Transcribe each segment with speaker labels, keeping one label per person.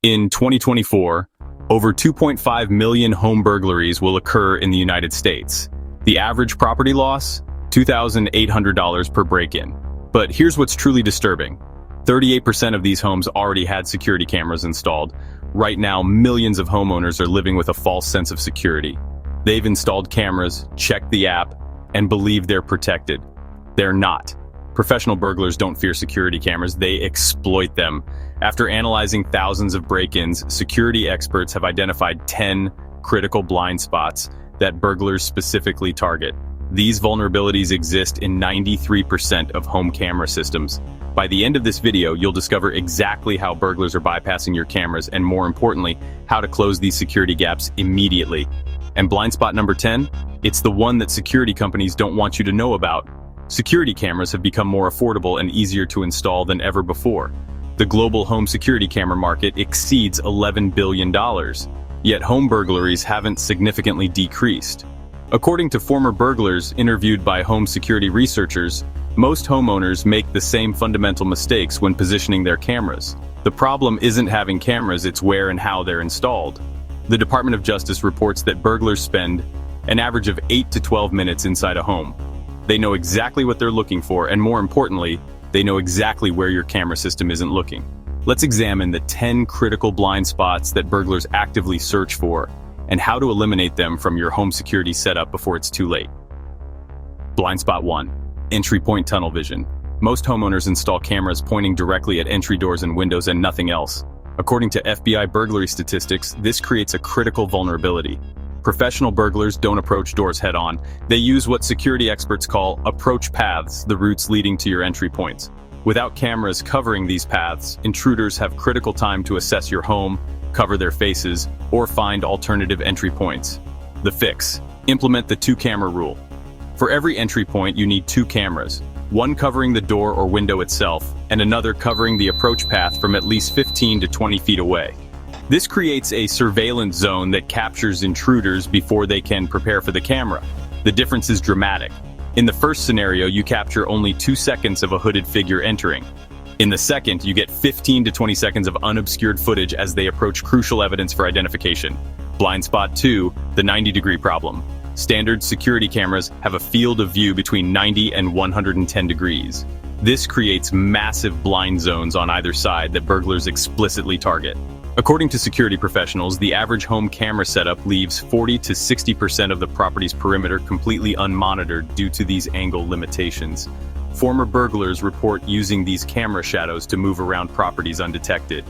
Speaker 1: In 2024, over 2.5 million home burglaries will occur in the United States. The average property loss? $2,800 per break-in. But here's what's truly disturbing. 38% of these homes already had security cameras installed. Right now, millions of homeowners are living with a false sense of security. They've installed cameras, checked the app, and believe they're protected. They're not. Professional burglars don't fear security cameras, they exploit them. After analyzing thousands of break-ins, security experts have identified 10 critical blind spots that burglars specifically target. These vulnerabilities exist in 93% of home camera systems. By the end of this video, you'll discover exactly how burglars are bypassing your cameras and, more importantly, how to close these security gaps immediately. And blind spot number 10? It's the one that security companies don't want you to know about. Security cameras have become more affordable and easier to install than ever before. The global home security camera market exceeds $11 billion, yet home burglaries haven't significantly decreased. According to former burglars interviewed by home security researchers, most homeowners make the same fundamental mistakes when positioning their cameras. The problem isn't having cameras, it's where and how they're installed. The Department of Justice reports that burglars spend an average of 8 to 12 minutes inside a home. They know exactly what they're looking for, and more importantly, they know exactly where your camera system isn't looking. Let's examine the 10 critical blind spots that burglars actively search for, and how to eliminate them from your home security setup before it's too late. Blind spot 1. Entry point tunnel vision. Most homeowners install cameras pointing directly at entry doors and windows and nothing else. According to FBI burglary statistics, this creates a critical vulnerability. Professional burglars don't approach doors head-on. They use what security experts call approach paths, the routes leading to your entry points. Without cameras covering these paths, intruders have critical time to assess your home, cover their faces, or find alternative entry points. The fix: implement the 2-camera rule. For every entry point, you need 2 cameras, one covering the door or window itself, and another covering the approach path from at least 15 to 20 feet away. This creates a surveillance zone that captures intruders before they can prepare for the camera. The difference is dramatic. In the first scenario, you capture only 2 seconds of a hooded figure entering. In the second, you get 15 to 20 seconds of unobscured footage as they approach crucial evidence for identification. Blind spot 2, the 90-degree problem. Standard security cameras have a field of view between 90 and 110 degrees. This creates massive blind zones on either side that burglars explicitly target. According to security professionals, the average home camera setup leaves 40 to 60% of the property's perimeter completely unmonitored due to these angle limitations. Former burglars report using these camera shadows to move around properties undetected.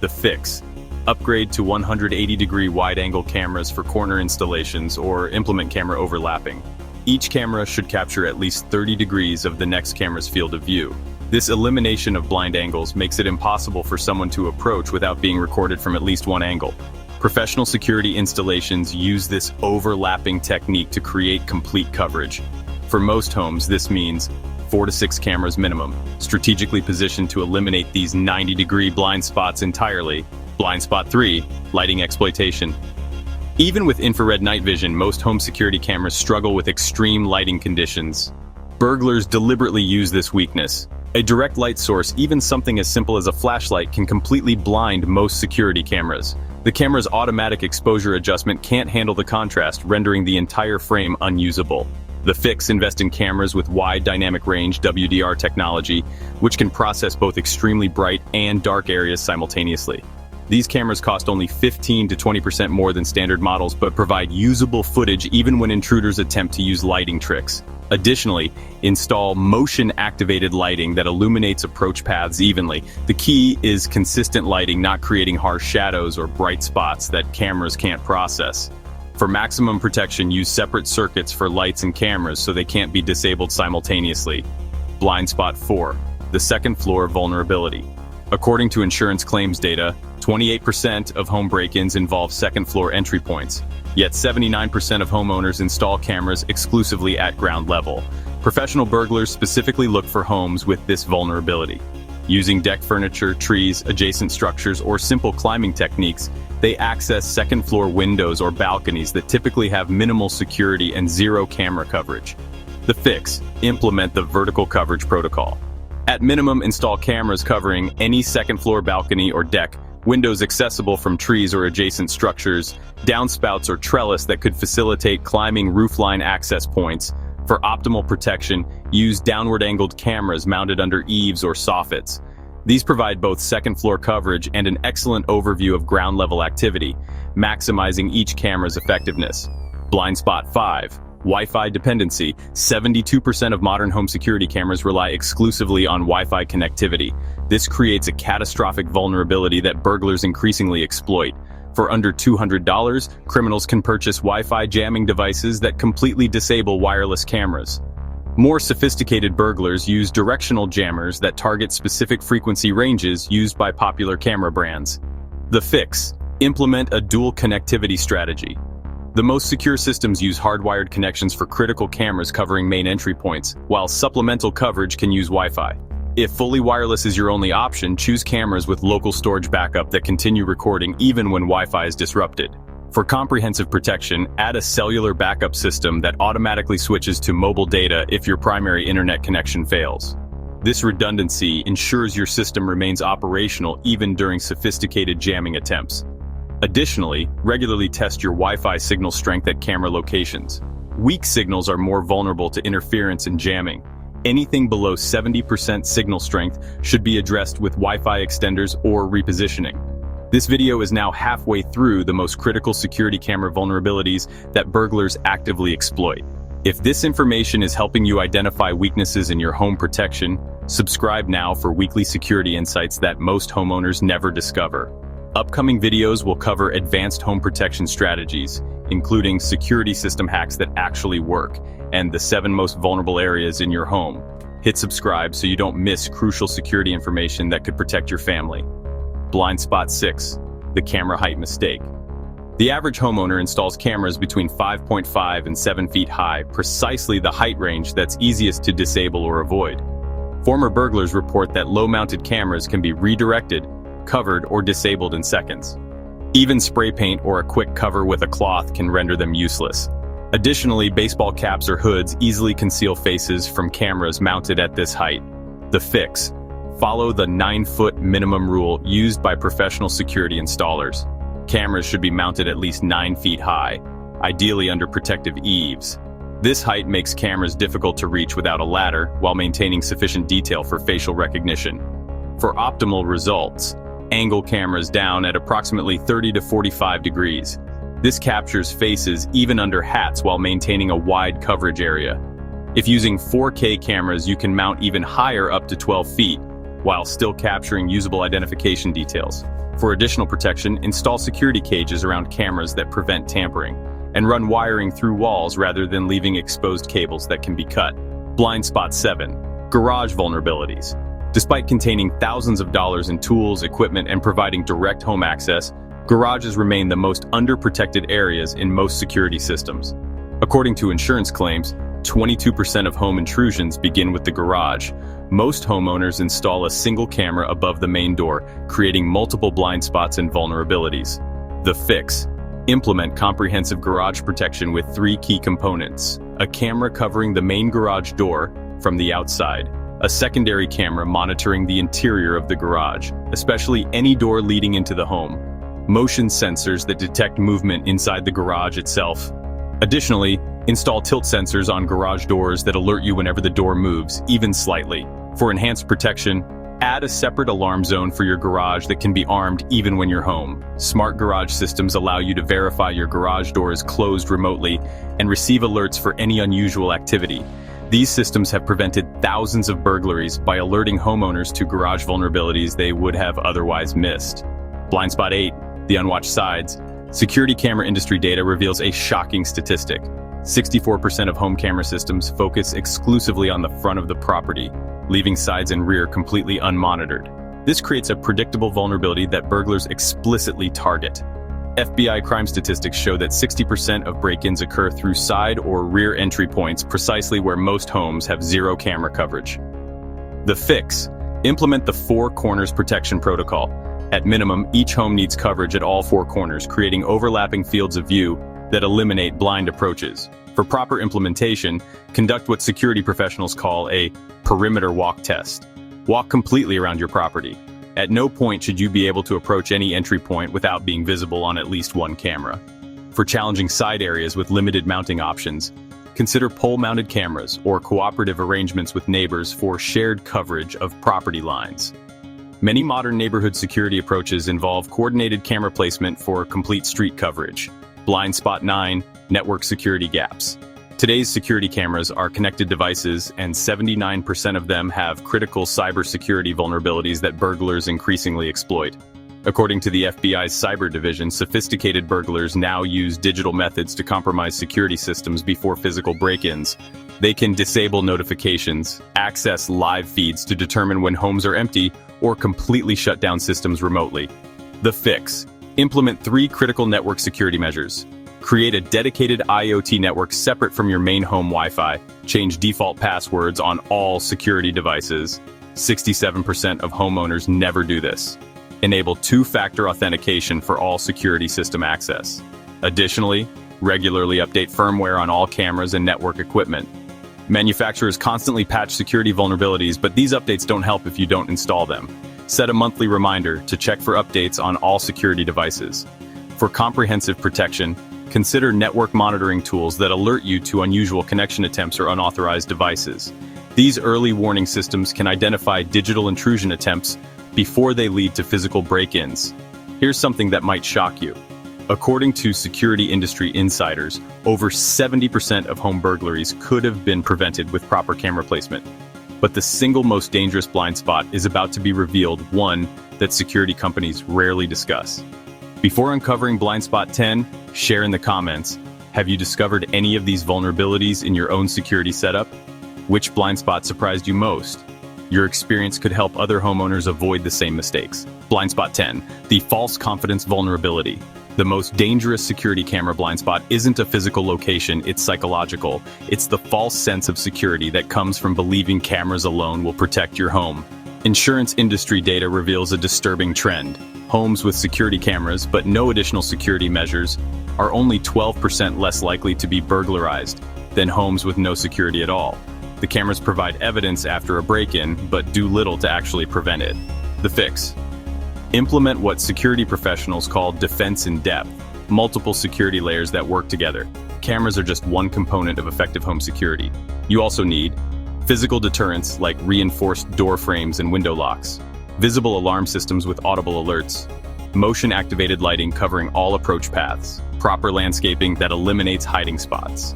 Speaker 1: The fix: upgrade to 180-degree wide-angle cameras for corner installations or implement camera overlapping. Each camera should capture at least 30 degrees of the next camera's field of view. This elimination of blind angles makes it impossible for someone to approach without being recorded from at least one angle. Professional security installations use this overlapping technique to create complete coverage. For most homes, this means 4 to 6 cameras minimum, strategically positioned to eliminate these 90-degree blind spots entirely. Blind spot 3, lighting exploitation. Even with infrared night vision, most home security cameras struggle with extreme lighting conditions. Burglars deliberately use this weakness. A direct light source, even something as simple as a flashlight, can completely blind most security cameras. The camera's automatic exposure adjustment can't handle the contrast, rendering the entire frame unusable. The fix: invest in cameras with wide dynamic range (WDR) technology, which can process both extremely bright and dark areas simultaneously. These cameras cost only 15 to 20% more than standard models, but provide usable footage even when intruders attempt to use lighting tricks. Additionally, install motion-activated lighting that illuminates approach paths evenly. The key is consistent lighting, not creating harsh shadows or bright spots that cameras can't process. For maximum protection, use separate circuits for lights and cameras so they can't be disabled simultaneously. Blind spot 4, the second floor vulnerability. According to insurance claims data, 28% of home break-ins involve second-floor entry points, yet 79% of homeowners install cameras exclusively at ground level. Professional burglars specifically look for homes with this vulnerability. Using deck furniture, trees, adjacent structures, or simple climbing techniques, they access second-floor windows or balconies that typically have minimal security and zero camera coverage. The fix: implement the vertical coverage protocol. At minimum, install cameras covering any second-floor balcony or deck windows accessible from trees or adjacent structures, downspouts or trellis that could facilitate climbing roofline access points. For optimal protection, use downward-angled cameras mounted under eaves or soffits. These provide both second-floor coverage and an excellent overview of ground-level activity, maximizing each camera's effectiveness. Blind spot 5. Wi-Fi dependency. 72% of modern home security cameras rely exclusively on Wi-Fi connectivity. This creates a catastrophic vulnerability that burglars increasingly exploit. For under $200, criminals can purchase Wi-Fi jamming devices that completely disable wireless cameras. More sophisticated burglars use directional jammers that target specific frequency ranges used by popular camera brands. The fix: implement a dual connectivity strategy. The most secure systems use hardwired connections for critical cameras covering main entry points, while supplemental coverage can use Wi-Fi. If fully wireless is your only option, choose cameras with local storage backup that continue recording even when Wi-Fi is disrupted. For comprehensive protection, add a cellular backup system that automatically switches to mobile data if your primary internet connection fails. This redundancy ensures your system remains operational even during sophisticated jamming attempts. Additionally, regularly test your Wi-Fi signal strength at camera locations. Weak signals are more vulnerable to interference and jamming. Anything below 70% signal strength should be addressed with Wi-Fi extenders or repositioning. This video is now halfway through the most critical security camera vulnerabilities that burglars actively exploit. If this information is helping you identify weaknesses in your home protection, subscribe now for weekly security insights that most homeowners never discover. Upcoming videos will cover advanced home protection strategies, including security system hacks that actually work, and the 7 most vulnerable areas in your home. Hit subscribe so you don't miss crucial security information that could protect your family. Blind spot 6. The camera height mistake. The average homeowner installs cameras between 5.5 and 7 feet high, precisely the height range that's easiest to disable or avoid. Former burglars report that low-mounted cameras can be redirected, covered, or disabled in seconds. Even spray paint or a quick cover with a cloth can render them useless. Additionally, baseball caps or hoods easily conceal faces from cameras mounted at this height. The fix: follow the 9-foot minimum rule used by professional security installers. Cameras should be mounted at least 9 feet high, ideally under protective eaves. This height makes cameras difficult to reach without a ladder while maintaining sufficient detail for facial recognition. For optimal results, angle cameras down at approximately 30 to 45 degrees. This captures faces even under hats while maintaining a wide coverage area. If using 4K cameras, you can mount even higher, up to 12 feet, while still capturing usable identification details. For additional protection, install security cages around cameras that prevent tampering, and run wiring through walls rather than leaving exposed cables that can be cut. Blind spot 7. Garage vulnerabilities. Despite containing thousands of dollars in tools, equipment, and providing direct home access, garages remain the most underprotected areas in most security systems. According to insurance claims, 22% of home intrusions begin with the garage. Most homeowners install a single camera above the main door, creating multiple blind spots and vulnerabilities. The fix: implement comprehensive garage protection with 3 key components: a camera covering the main garage door from the outside, a secondary camera monitoring the interior of the garage, especially any door leading into the home, motion sensors that detect movement inside the garage itself. Additionally, install tilt sensors on garage doors that alert you whenever the door moves, even slightly. For enhanced protection, add a separate alarm zone for your garage that can be armed even when you're home. Smart garage systems allow you to verify your garage door is closed remotely and receive alerts for any unusual activity. These systems have prevented thousands of burglaries by alerting homeowners to garage vulnerabilities they would have otherwise missed. Blind spot 8. The unwatched sides. Security camera industry data reveals a shocking statistic. 64% of home camera systems focus exclusively on the front of the property, leaving sides and rear completely unmonitored. This creates a predictable vulnerability that burglars explicitly target. FBI crime statistics show that 60% of break-ins occur through side or rear entry points, precisely where most homes have zero camera coverage. The fix: implement the 4 corners protection protocol. At minimum, each home needs coverage at all 4 corners, creating overlapping fields of view that eliminate blind approaches. For proper implementation, conduct what security professionals call a perimeter walk test. Walk completely around your property. At no point should you be able to approach any entry point without being visible on at least one camera. For challenging side areas with limited mounting options, consider pole-mounted cameras or cooperative arrangements with neighbors for shared coverage of property lines. Many modern neighborhood security approaches involve coordinated camera placement for complete street coverage. Blind spot 9, network security gaps. Today's security cameras are connected devices, and 79% of them have critical cybersecurity vulnerabilities that burglars increasingly exploit. According to the FBI's cyber division, sophisticated burglars now use digital methods to compromise security systems before physical break-ins. They can disable notifications, access live feeds to determine when homes are empty, or completely shut down systems remotely. The fix: implement 3 critical network security measures. Create a dedicated IoT network separate from your main home Wi-Fi. Change default passwords on all security devices. 67% of homeowners never do this. Enable 2-factor authentication for all security system access. Additionally, regularly update firmware on all cameras and network equipment. Manufacturers constantly patch security vulnerabilities, but these updates don't help if you don't install them. Set a monthly reminder to check for updates on all security devices. For comprehensive protection, consider network monitoring tools that alert you to unusual connection attempts or unauthorized devices. These early warning systems can identify digital intrusion attempts before they lead to physical break-ins. Here's something that might shock you. According to security industry insiders, over 70% of home burglaries could have been prevented with proper camera placement. But the single most dangerous blind spot is about to be revealed, one that security companies rarely discuss. Before uncovering blind spot 10, share in the comments, have you discovered any of these vulnerabilities in your own security setup? Which blind spot surprised you most? Your experience could help other homeowners avoid the same mistakes. Blind spot 10, the false confidence vulnerability. The most dangerous security camera blind spot isn't a physical location, it's psychological. It's the false sense of security that comes from believing cameras alone will protect your home. Insurance industry data reveals a disturbing trend. Homes with security cameras, but no additional security measures, are only 12% less likely to be burglarized than homes with no security at all. The cameras provide evidence after a break-in, but do little to actually prevent it. The fix: implement what security professionals call defense in depth, multiple security layers that work together. Cameras are just one component of effective home security. You also need physical deterrence like reinforced door frames and window locks, visible alarm systems with audible alerts, motion-activated lighting covering all approach paths, proper landscaping that eliminates hiding spots,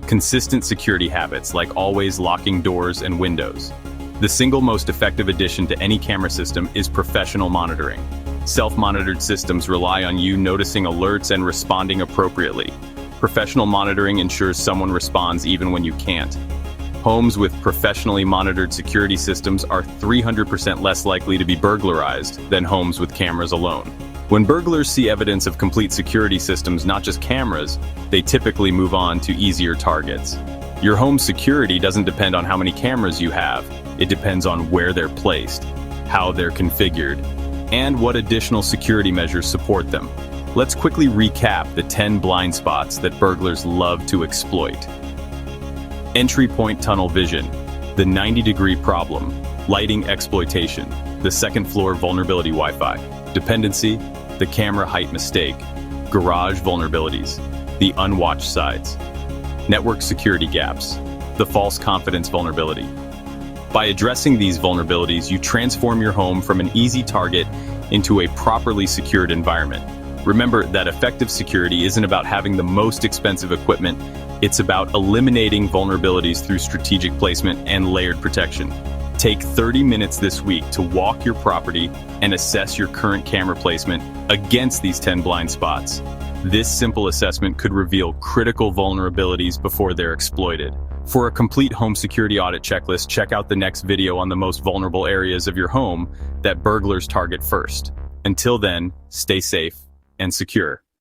Speaker 1: consistent security habits like always locking doors and windows. The single most effective addition to any camera system is professional monitoring. Self-monitored systems rely on you noticing alerts and responding appropriately. Professional monitoring ensures someone responds even when you can't. Homes with professionally monitored security systems are 300% less likely to be burglarized than homes with cameras alone. When burglars see evidence of complete security systems, not just cameras, they typically move on to easier targets. Your home's security doesn't depend on how many cameras you have. It depends on where they're placed, how they're configured, and what additional security measures support them. Let's quickly recap the 10 blind spots that burglars love to exploit. Entry point tunnel vision, the 90-degree problem, lighting exploitation, the second floor vulnerability Wi-Fi, dependency, the camera height mistake, garage vulnerabilities, the unwatched sides, network security gaps, the false confidence vulnerability. By addressing these vulnerabilities, you transform your home from an easy target into a properly secured environment. Remember that effective security isn't about having the most expensive equipment, it's about eliminating vulnerabilities through strategic placement and layered protection. Take 30 minutes this week to walk your property and assess your current camera placement against these 10 blind spots. This simple assessment could reveal critical vulnerabilities before they're exploited. For a complete home security audit checklist, check out the next video on the most vulnerable areas of your home that burglars target first. Until then, stay safe and secure.